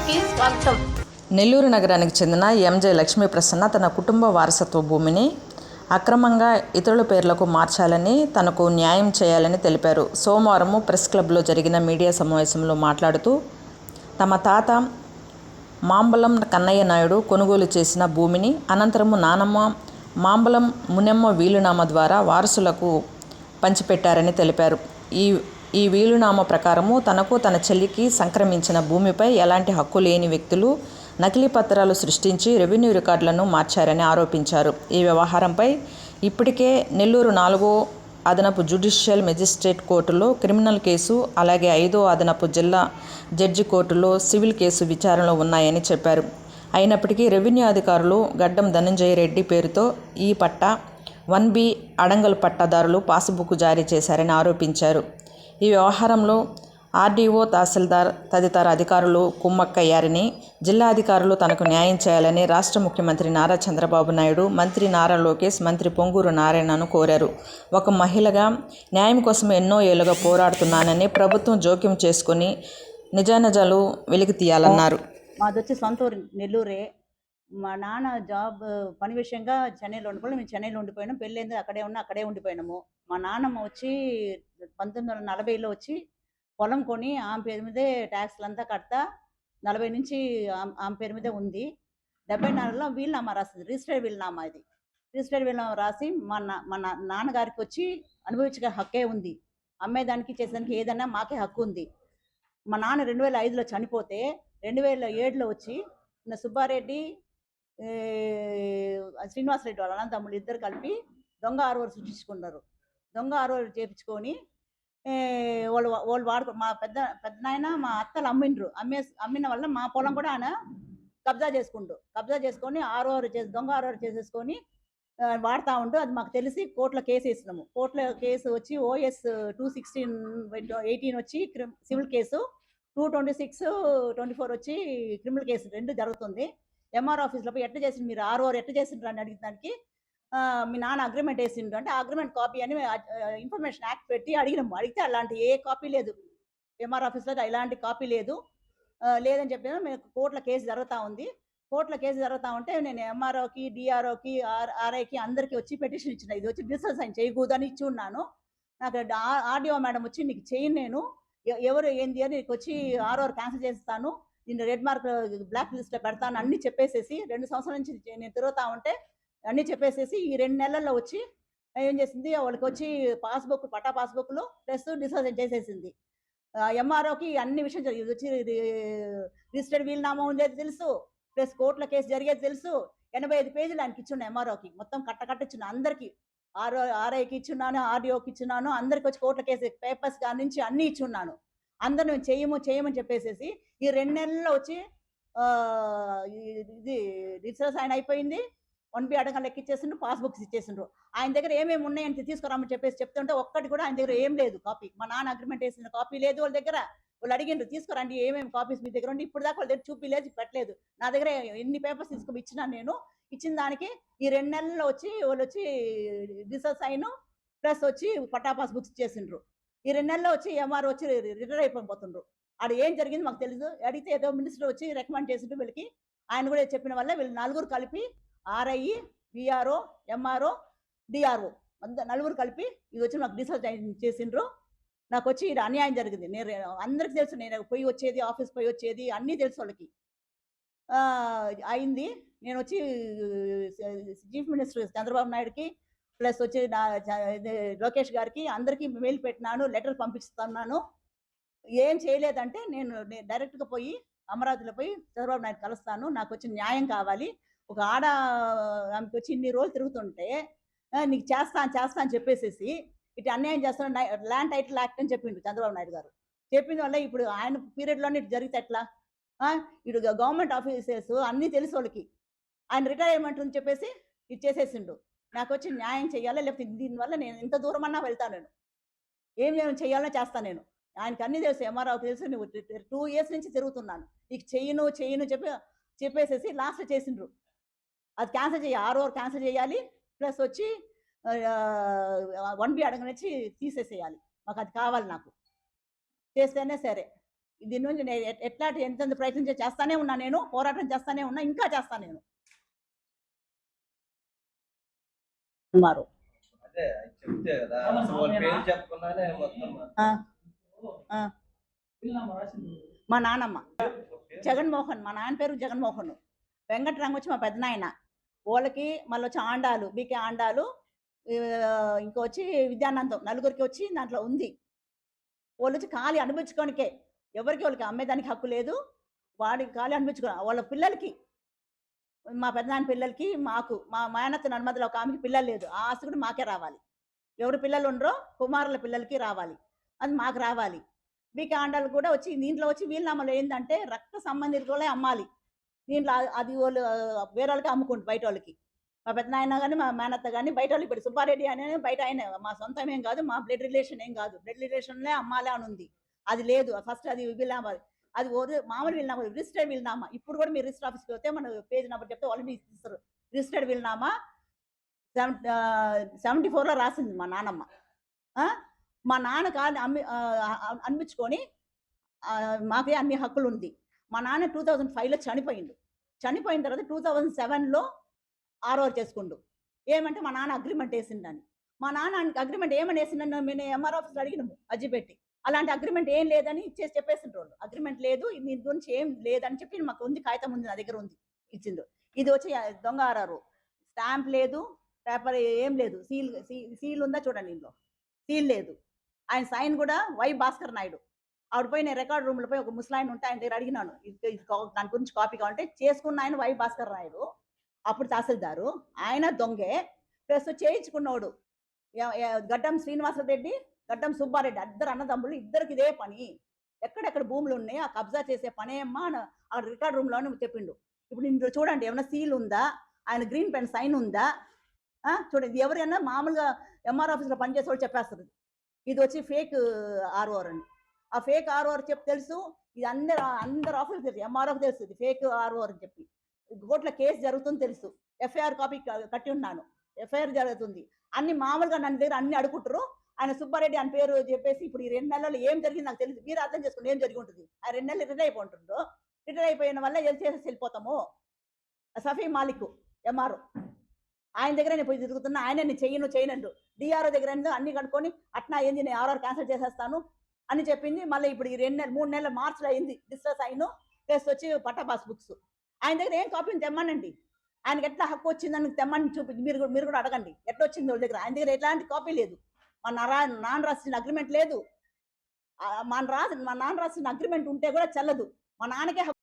న్యూస్కి స్వాగతం. నెల్లూరు నగరానికి చెందిన ఎంజే లక్ష్మీ ప్రసన్న తన కుటుంబ వారసత్వ భూమిని అక్రమంగా ఇతరుల పేర్లకు మార్చాలని, తనకు న్యాయం చేయాలని తెలిపారు. సోమవారం ప్రెస్ క్లబ్లో జరిగిన మీడియా సమావేశంలో మాట్లాడుతూ, తమ తాత మాంబలం కన్నయ్య నాయుడు కొనుగోలు చేసిన భూమిని అనంతరం నానమ్మ మాంబలం మునెమ్మ వీలునామా ద్వారా వారసులకు పంచిపెట్టారని తెలిపారు. ఈ వీలునామా ప్రకారము తనకు, తన చెల్లికి సంక్రమించిన భూమిపై ఎలాంటి హక్కు లేని వ్యక్తులు నకిలీ పత్రాలు సృష్టించి రెవెన్యూ రికార్డులను మార్చారని ఆరోపించారు. ఈ వ్యవహారంపై ఇప్పటికే నెల్లూరు 4వ అదనపు జ్యుడిషియల్ మెజిస్ట్రేట్ కోర్టులో క్రిమినల్ కేసు, అలాగే 5వ అదనపు జిల్లా జడ్జి కోర్టులో సివిల్ కేసు విచారణలో ఉన్నాయని చెప్పారు. అయినప్పటికీ రెవెన్యూ అధికారులు గడ్డం ధనంజయ రెడ్డి పేరుతో ఈ పట్టా 1B అడంగల్ పట్టాదారులు పాసుబుక్ జారీ చేశారని ఆరోపించారు. ఈ వ్యవహారంలో ఆర్డీఓ, తహసీల్దార్ తదితర అధికారులు కుమ్మక్కయ్యారని, జిల్లా అధికారులు తనకు న్యాయం చేయాలని రాష్ట్ర ముఖ్యమంత్రి నారా చంద్రబాబు నాయుడు, మంత్రి నారా లోకేష్, మంత్రి పొంగూరు నారాయణను కోరారు. ఒక మహిళగా న్యాయం కోసం ఎన్నో ఏళ్లుగా పోరాడుతున్నానని, ప్రభుత్వం జోక్యం చేసుకుని నిజానిజాలు వెలికి తీయాలన్నారు. మాది వచ్చి సొంత ఊరు నెల్లూరే. మా నాన్న జాబ్ పని విషయంగా చెన్నైలో ఉండిపోయి మేము చెన్నైలో ఉండిపోయినాం. పెళ్ళైంది అక్కడే ఉండిపోయినాము. మా నాన్నమ్మ వచ్చి 1940లో వచ్చి పొలం కొని ఆమె పేరు మీదే ట్యాక్స్లు అంతా కడతా 40 నుంచి ఆమె పేరు మీదే ఉంది. 74లో వీలునామా రాసింది, రిజిస్టర్డ్ వీలునామా. ఇది రిజిస్టర్డ్ వీలునామా రాసి మా నాన్నగారికి వచ్చి అనుభవించే హక్కే ఉంది. అమ్మేదానికి చేసేదానికి ఏదైనా మాకే హక్కు ఉంది. మా నాన్న 2005లో చనిపోతే 2007లో వచ్చి సుబ్బారెడ్డి, శ్రీనివాసరెడ్డి వాళ్ళ అన్నదమ్ములు ఇద్దరు కలిపి దొంగ ఆరోరు సృష్టించుకున్నారు. దొంగ ఆరోరు చేపించుకొని వాళ్ళు వాడుకో మా పెద్దనాయన మా అత్తలు అమ్మిన వల్ల మా పొలం కూడా ఆయన కబ్జా చేసుకొని దొంగ ఆరోరు చేసేసుకొని వాడుతూ ఉంటూ అది మాకు తెలిసి కోర్టులో కేసు వేసినాము. కోర్టులో కేసు వచ్చి OS 216/18 వచ్చి సివిల్ కేసు, 226/24 వచ్చి క్రిమినల్ కేసు 2 జరుగుతుంది. MR ఆఫీస్లో పోయి ఎట్లా చేసిండ్రు మీరు ఆరోరు ఎట్లా చేసిండ్రు అని అడిగినానికి మీ నాన్న అగ్రిమెంట్ వేసిండ్రు అంటే అగ్రిమెంట్ కాపీ అని ఇన్ఫర్మేషన్ యాక్ట్ పెట్టి అడిగినాము. అడిగితే అలాంటి ఏ కాపీ లేదు, MR ఆఫీస్లో ఇలాంటి కాపీ లేదని చెప్పినా మేము కోర్టులో కేసు జరుగుతూ ఉంది. కోర్టులో కేసు జరుగుతూ ఉంటే నేను MROకి, DROకి, RIకి అందరికీ వచ్చి పెటిషన్ ఇచ్చిన. ఇది వచ్చి డిస్కస్ సైన్ చేయకూడదని ఇచ్చి ఉన్నాను. నాకు ఆర్డీఓ మేడం వచ్చి నీకు చేయను, నేను ఎవరు ఏంది అని నీకు వచ్చి RO క్యాన్సిల్ చేస్తాను, నేను రెడ్ మార్క్ బ్లాక్ లిస్ట్లో పెడతాను అన్నీ చెప్పేసేసి 2 సంవత్సరాల నుంచి నేను తిరుగుతూ ఉంటే అన్నీ చెప్పేసేసి ఈ 2 నెలల్లో వచ్చి ఏం చేసింది, వాళ్ళకి వచ్చి పట్టా పాస్బుక్లు ప్లస్ డిస్కషన్ చేసేసింది. MROకి అన్ని విషయం జరిగింది. వచ్చి రిజిస్టర్డ్ వీలునామా ఉండేది తెలుసు, ప్లస్ కోర్టులో కేసు జరిగేది తెలుసు. 85 పేజీలు ఆయనకి ఇచ్చున్నా. MROకి మొత్తం కట్టించున్నా, అందరికీ RIకి ఇచ్చున్నాను, RDOకి ఇచ్చున్నాను, అందరికి వచ్చి కోర్టుల కేసు పేపర్స్ కాడి నుంచి అన్నీ ఇచ్చున్నాను. అందరు మేము చేయమని చెప్పేసేసి ఈ 2 నెలల్లో వచ్చి ఇది రిజిస్టర్ సైన్ అయిపోయింది. 1B అడగలు ఎక్కిచ్చేసిండ్రు, passbooks ఇచ్చేసిండ్రు. ఆయన దగ్గర ఏమేమి ఉన్నాయని తీసుకురామని చెప్తుంటే ఒక్కటి కూడా ఆయన దగ్గర ఏం లేదు కాపీ. మా నాన్న అగ్రిమెంట్ వేసిన కాపీ లేదు వాళ్ళ దగ్గర. వాళ్ళు అడిగిండ్రు తీసుకురండి ఏమేమి కాపీస్ మీ దగ్గర ఉండి, ఇప్పుడు దాకా వాళ్ళ దగ్గర చూపిలేదు, పెట్టలేదు. నా దగ్గర ఎన్ని పేపర్స్ తీసుకొని ఇచ్చినా నేను ఇచ్చిన దానికి ఈ 2 నెలల్లో వచ్చి వాళ్ళు వచ్చి రిజిస్టర్ సైన్ ప్లస్ వచ్చి పట్టా పాస్బుక్స్ ఇచ్చేసిండ్రు. ఈ 2 నెలల్లో వచ్చి MR వచ్చి రిటైర్ అయిపోతుండ్రు. ఆడ ఏం జరిగింది మాకు తెలుసు. అడిగితే ఏదో మినిస్టర్ వచ్చి రికమెండ్ చేసిండ్రు వీళ్ళకి. ఆయన కూడా చెప్పిన వల్ల వీళ్ళు 4 కలిపి RI, VRO, MRO, DRO నలుగురు కలిపి ఇది వచ్చి మాకు డిసైడ్ చేసిండ్రు. నాకు వచ్చి ఇది అన్యాయం జరిగింది. నేను అందరికీ తెలుసు, నేను ఆఫీస్ పోయి వచ్చేది అన్నీ తెలుసు వాళ్ళకి. అయింది. నేను వచ్చి చీఫ్ మినిస్టర్ చంద్రబాబు నాయుడుకి ప్లస్ వచ్చి లోకేష్ గారికి అందరికీ మెయిల్ పెట్టినాను, లెటర్ పంపిస్తున్నాను. ఏం చేయలేదంటే నేను డైరెక్ట్గా పోయి అమరావతిలో పోయి చంద్రబాబు నాయుడు కలుస్తాను, నాకు వచ్చి న్యాయం కావాలి. ఒక ఆమెకి వచ్చి ఇన్ని రోజులు తిరుగుతుంటే నీకు చేస్తా అని చెప్పేసేసి ఇటు అన్యాయం చేస్తాను, ల్యాండ్ టైటిల్ యాక్ట్ అని చెప్పిండు చంద్రబాబు నాయుడు గారు. చెప్పిన వల్ల ఇప్పుడు ఆయన పీరియడ్లోనే ఇటు జరిగితే ఎట్లా? ఇటు గవర్నమెంట్ ఆఫీసర్స్ అన్నీ తెలుసు వాళ్ళకి. ఆయన రిటైర్మెంట్ అని చెప్పేసి ఇది చేసేసిండు. నాకు వచ్చి న్యాయం చేయాలి, లేకపోతే దీనివల్ల నేను ఇంత దూరం అన్నా వెళ్తాను. నేను ఏం చేయాలో చేస్తాను. నేను ఆయనకి అన్నీ తెలుసు, MRO తెలుసు. నువ్వు 2 years నుంచి తిరుగుతున్నాను, నీకు చేయను చెప్పేసేసి లాస్ట్ చేసిండ్రు. అది క్యాన్సిల్ RO క్యాన్సిల్ చేయాలి, ప్లస్ వచ్చి 1B అడగనిచ్చి తీసేసేయాలి. మాకు అది కావాలి, నాకు చేస్తేనే సరే. దీని నుంచి నేను ఎట్లాంటి ఎంత ప్రయత్నం చేస్తానే ఉన్నా, నేను పోరాటం చేస్తానే ఉన్నా, ఇంకా చేస్తాను నేను. సుమారు అదే చెప్తే కదా అసలు వాళ్ళ పేరు చెప్పకుండానే మొత్తం ఆ, ఆ. మా నాన్నమ్మ జగన్మోహన్, మా నాన్న పేరు జగన్మోహన్. వెంకటరంగ వచ్చి మా పెద్దనాయన. వాళ్ళకి మళ్ళీ వచ్చి ఆండాలు, బీకే ఆండాలు, ఇంకొచ్చి విద్యానందం, నలుగురికి వచ్చి దాంట్లో ఉంది. వాళ్ళు వచ్చి ఖాళీ అనుభవించుకోనికే, ఎవరికి వాళ్ళకి అమ్మేదానికి హక్కు లేదు. వాడికి ఖాళీ అనుభవించుకో వాళ్ళ పిల్లలకి, మా పెద్దనాన్న పిల్లలకి, మాకు మా మేనత్త నర్మదలో ఒక ఆమెకి పిల్లలు లేదు. ఆ ఆస్తి కూడా మాకే రావాలి. ఎవరు పిల్లలు ఉండరో కుమారుల పిల్లలకి రావాలి, అది మాకు రావాలి. బీకే ఆండాలు కూడా వచ్చి దీంట్లో వచ్చి వీలునామాలో ఏంటంటే రక్త సంబంధికులే అమ్మాలి. దీంట్లో అది వాళ్ళు వేరే వాళ్ళకి అమ్ముకుంటు బయట వాళ్ళకి. మా పెద్దనాయన కానీ మా మేనత్త కానీ బయట వాళ్ళు. ఇప్పుడు సుబ్బారెడ్డి అనే బయట ఆయన మా సొంతం ఏం కాదు, మా బ్లడ్ రిలేషన్ ఏం కాదు. బ్లడ్ రిలేషన్లే అమ్మాలి అని ఉంది. అది లేదు. ఫస్ట్ అది వీలునామా, అది మామూలు వీలునామా, రిజిస్టర్డ్ వీలునామా. ఇప్పుడు కూడా మీరు రిజిస్టర్ ఆఫీస్కి వస్తే మన పేజ్ నెంబర్ చెప్తే వాళ్ళు మీకు ఇస్తారు. రిజిస్టర్డ్ వీలునామా 74లో రాసింది మా నాన్నమ్మ. మా నాన్న కాదు అనిపించుకొని మాకే అన్ని హక్కులు ఉంది. మా నాన్న 2005లో చనిపోయిండు. చనిపోయిన తర్వాత 2007లో ఆర్ఓఆర్ చేసుకుండు. ఏమంటే మా నాన్న అగ్రిమెంట్ వేసిండని. మా నాన్న అగ్రిమెంట్ ఏమని వేసిండని మేము ఎంఆర్ ఆఫీస్లో అడిగినాము అర్జీ పెట్టి. అలాంటి అగ్రిమెంట్ ఏం లేదని ఇచ్చేసి చెప్పేసిండ్రు వాళ్ళు. అగ్రిమెంట్ లేదు, దీని గురించి ఏం లేదని చెప్పి మాకు ఉంది, కాగితం ఉంది, నా దగ్గర ఉంది, ఇచ్చిండు. ఇది వచ్చి దొంగ ఆర్ఆర్. స్టాంప్ లేదు, పేపర్ ఏం లేదు. సీల్ ఉందా చూడండి, ఇంట్లో సీల్ లేదు. ఆయన సైన్ కూడా వై భాస్కర్ నాయుడు. ఆవిడ పోయి నేను రికార్డ్ రూమ్లో పోయి ఒక ముసలాయన ఉంటే ఆయన దగ్గర అడిగినాను, దాని గురించి కాపీ కావాలంటే. చేసుకున్న ఆయన వై భాస్కర్ నాయుడు, అప్పుడు తహసీల్దారు. ఆయన దొంగే. ప్లస్ చేయించుకున్నోడు గడ్డం శ్రీనివాసరెడ్డి, గడ్డం సుబ్బారెడ్డి, ఇద్దరు అన్నదమ్ములు. ఇద్దరికి ఇదే పని. ఎక్కడెక్కడ భూములు ఉన్నాయి ఆ కబ్జా చేసే పనేమ్మా ఆ రికార్డ్ రూమ్లోనే చెప్పిండు. ఇప్పుడు ఇందులో చూడండి, ఏమైనా సీల్ ఉందా, ఆయన గ్రీన్ పెన్ సైన్ ఉందా చూడండి. ఎవరైనా మామూలుగా ఎంఆర్ ఆఫీస్లో పనిచేసే వాళ్ళు చెప్పేస్తారు ఇది వచ్చి ఫేక్ ఆర్ఓఆర్ అని. ఆ ఫేక్ ఆర్ఓఆర్ తెలుసు. ఇది అందరు ఆఫీస్ తెలుసు, ఎంఆర్ఓకి తెలుసు ఇది ఫేక్ ఆర్ఓఆర్ అని చెప్పి. కోర్టులో కేసు జరుగుతుంది తెలుసు. ఎఫ్ఐఆర్ కాపీ కట్టి ఉన్నాను, ఎఫ్ఐఆర్ జరుగుతుంది. అన్ని మామూలుగా నన్ను దగ్గర అన్ని అడుగుంటారు. ఆయన సుబ్బారెడ్డి అని పేరు చెప్పేసి ఇప్పుడు ఈ 2 నెలల్లో ఏం జరిగింది నాకు తెలియదు. మీరు అర్థం చేసుకోండి ఏం జరిగి ఉంటుంది. ఆ 2 నెలలు రిటైర్ అయిపోతుండ్రు. రిటైర్ అయిపోయిన వల్ల చేసేసి వెళ్ళిపోతాము. సఫీ మాలిక్ ఎంఆర్ఓ, ఆయన దగ్గర నేను పోయి తిరుగుతున్నా. ఆయన నేను చేయనండు. డిఆర్ఓ దగ్గర అన్ని కనుక్కొని అట్నా ఏంది నేను ఆర్ఆర్ క్యాన్సిల్ చేసేస్తాను అని చెప్పింది. మళ్ళీ ఇప్పుడు ఈ 3 నెలల మార్చిలో అయింది డిస్ట్రెస్ అయిన. ప్లస్ వచ్చి పట్టా పాస్ బుక్స్ ఆయన దగ్గర ఏం కాపీని తెమ్మనండి. ఆయనకి ఎట్లా హక్కు వచ్చిందని తెమ్మని చూపి మీరు కూడా అడగండి ఎట్లా వచ్చింది వాళ్ళ దగ్గర. ఆయన దగ్గర ఎట్లాంటి కాపీ లేదు. మా నాన్న రాసిన అగ్రిమెంట్ లేదు. మా నాన్న రాసిన అగ్రిమెంట్ ఉంటే కూడా చెల్లదు. మా నాన్నకే